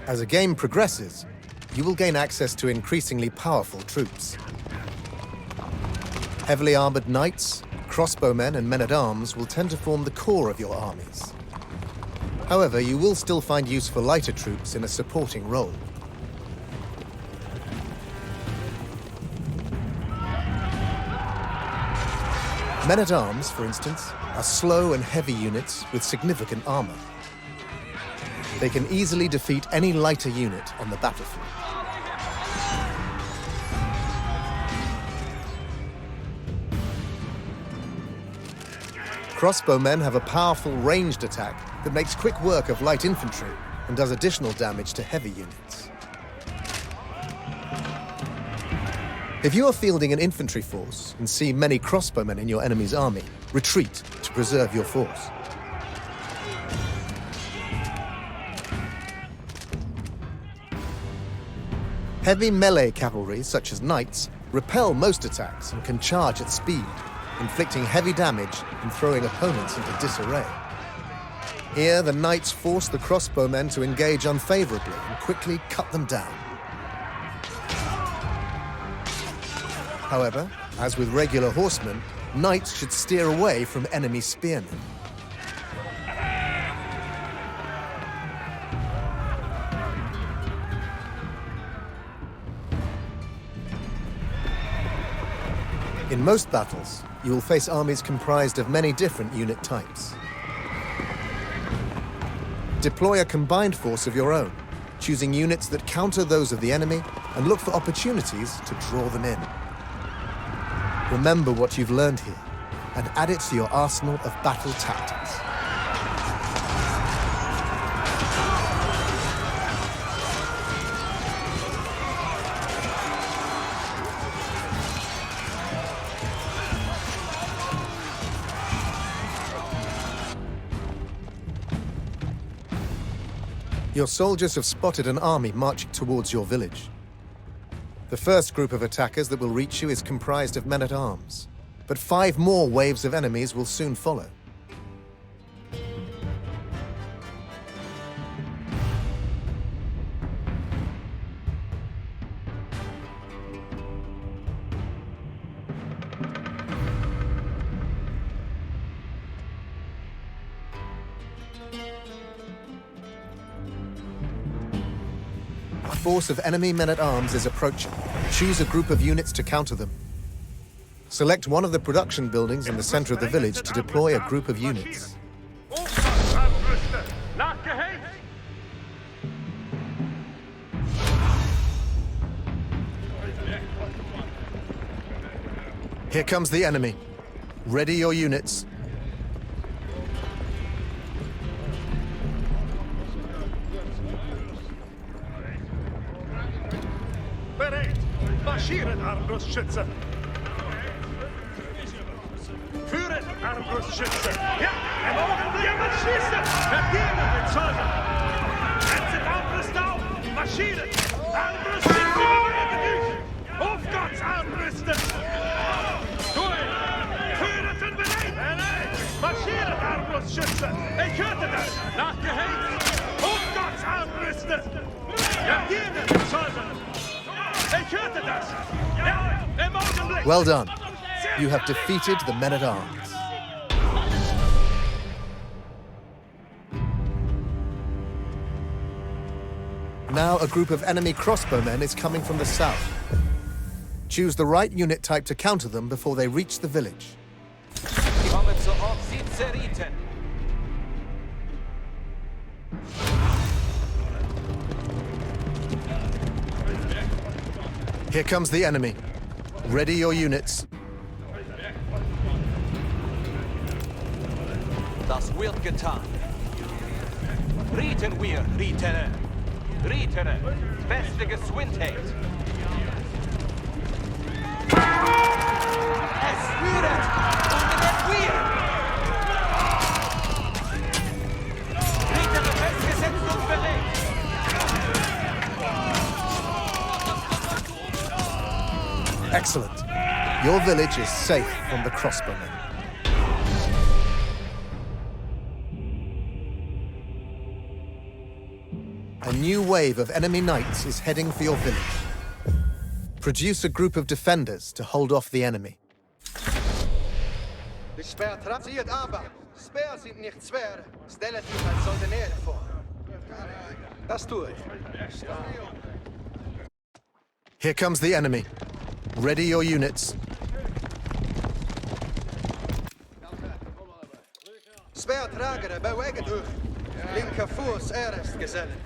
As the game progresses, you will gain access to increasingly powerful troops. Heavily armored knights, crossbowmen and men-at-arms will tend to form the core of your armies. However, you will still find use for lighter troops in a supporting role. Men-at-arms, for instance, are slow and heavy units with significant armor. They can easily defeat any lighter unit on the battlefield. Crossbowmen have a powerful ranged attack that makes quick work of light infantry and does additional damage to heavy units. If you are fielding an infantry force and see many crossbowmen in your enemy's army, retreat to preserve your force. Heavy melee cavalry, such as knights, repel most attacks and can charge at speed, inflicting heavy damage and throwing opponents into disarray. Here, the knights force the crossbowmen to engage unfavorably and quickly cut them down. However, as with regular horsemen, knights should steer away from enemy spearmen. In most battles, you will face armies comprised of many different unit types. Deploy a combined force of your own, choosing units that counter those of the enemy and look for opportunities to draw them in. Remember what you've learned here and add it to your arsenal of battle tactics. Your soldiers have spotted an army marching towards your village. The first group of attackers that will reach you is comprised of men-at-arms, but 5 more waves of enemies will soon follow. A force of enemy men-at-arms is approaching. Choose a group of units to counter them. Select one of the production buildings in the center of the village to deploy a group of units. Here comes the enemy. Ready your units. Marschieren, Armbrustschütze! Führen, Armbrustschütze! Ja, im Augenblick! Jemand schießen! Verdienen den Zeugen! Setzt Armbrust auf! Marschieren! Armbrustschütze! Auf Gott, Armbrüste! Durch! Führen und bereit! Marschieren, Armbrustschütze! Ich hörte das! Nachgehängt! Auf Gott, Armbrüste! Verdienen den Zeugen! Well done. You have defeated the men-at-arms. Now a group of enemy crossbowmen is coming from the south. Choose the right unit type to counter them before they reach the village. Here comes the enemy. Ready your units. Das wird getan. Rieten wir, Rietere. Rietere, westliche Swintate. Es führt und wir. Rietere, festgesetzt und belegt. Excellent. Your village is safe from the crossbowmen. A new wave of enemy knights is heading for your village. Produce a group of defenders to hold off the enemy. Speer sind nicht schwer. Stellt euch als Soldeniere vor. Das tue ich. Here comes the enemy. Ready your units. Speertrager, bewegt euch. Linker Fuß erst, Gesellen.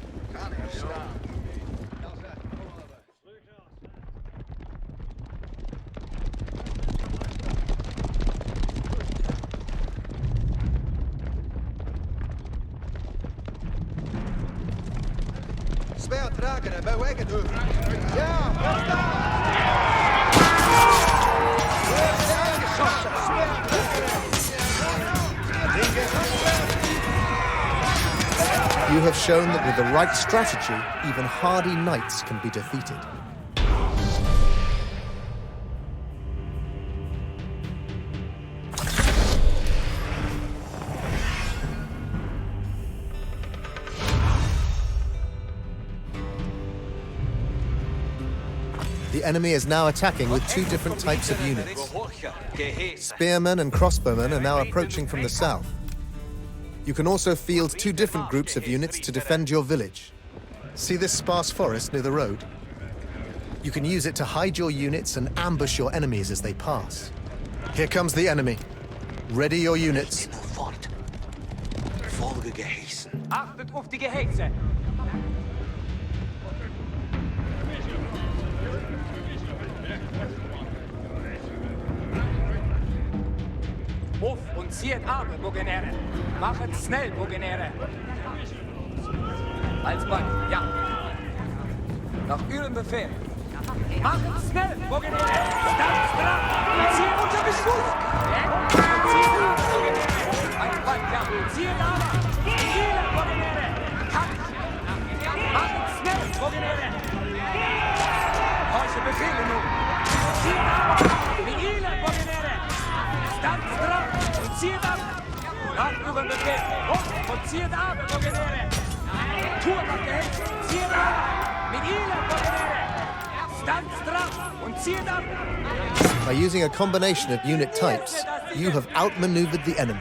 Speertrager, bewegt euch. Ja, You have shown that with the right strategy, even hardy knights can be defeated. The enemy is now attacking with two different types of units. Spearmen and crossbowmen are now approaching from the south. You can also field two different groups of units to defend your village. See this sparse forest near the road? You can use it to hide your units and ambush your enemies as they pass. Here comes the enemy. Ready your units. Achtet auf die Gehäuse! Auf und zieht ab, Bugenere. Machet schnell, Bugenere. Alsbald, ja. Nach Ihrem Befehl. Machet schnell, Bugenere. Stanzt dran. Zieht unter Beschuss. Und zieht ab, Bugenere. Alsbald, ja. Zieht ab. Viele, Bugenere. Kalt. Machet schnell, Bugenere. Heute Befehle nun. Zieht ab. Viele, Bugenere. Stanzt dran. Und zieht ab. Nach Ihrem Befehl. Und zieht ab, Bugenere. Tour nach Gehäuse. Zieht ab. Mit Ihnen, Bugenere. Stanzt dran. Und zieht ab. By using a combination of unit types, you have outmaneuvered the enemy.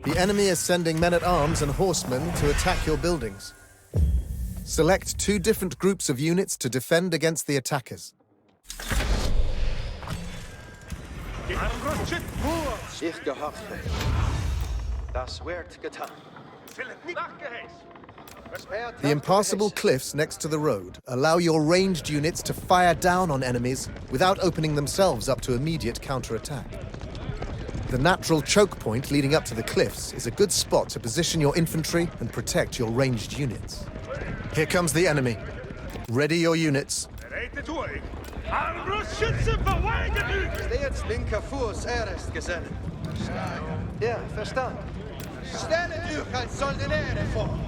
The enemy is sending men-at-arms and horsemen to attack your buildings. Select two different groups of units to defend against the attackers. Ich gehofft. Das wird getan. The impassable cliffs next to the road allow your ranged units to fire down on enemies without opening themselves up to immediate counterattack. The natural choke point leading up to the cliffs is a good spot to position your infantry and protect your ranged units. Here comes the enemy. Ready your units. Steht linker Fuß erst, Gesellen. Ja, verstanden. Stellt euch als Soldeniere vor.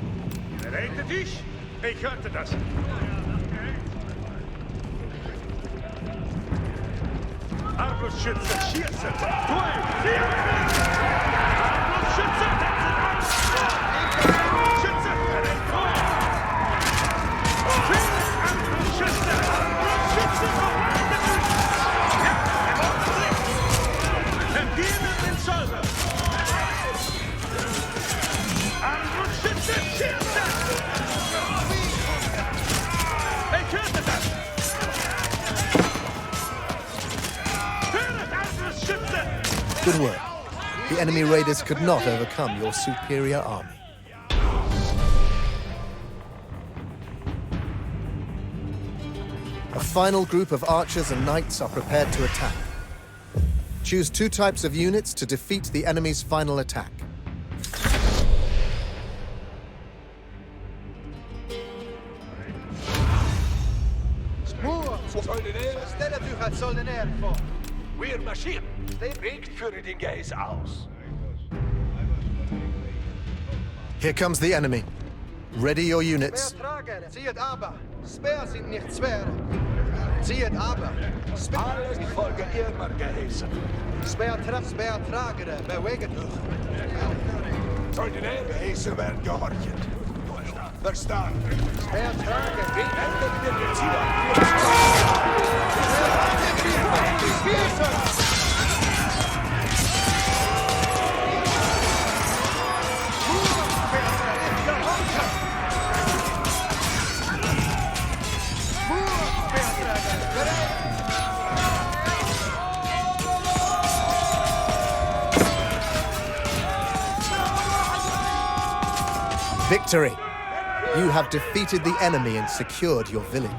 Bereitet dich? Ich hörte das. Armbrustschütze, schießen! Durch! Armbrustschütze, setzen an! Schütze, bereit, durch! Armbrustschütze! Armbrustschütze, bereitet dich! Ja, Augenblick! Entgegen den Säuber! Armbrustschütze, schießen! Ich hörte das! Good work. The enemy raiders could not overcome your superior army. A final group of archers and knights are prepared to attack. Choose two types of units to defeat the enemy's final attack. Stellt euch als Soldeniere vor. Wir marschieren. Regt für den Geist aus. Here comes the enemy. Ready your units. Speertrager, zieht aber. Speer sind nicht schwer. Zieht aber. Alles folge immer geheißen. Speertragere, bewegen u. Soldenier hesen werden gehorchen. Verstaan. Speertrager. Wie ändert wir jetzt hier? Victory! You have defeated the enemy and secured your village.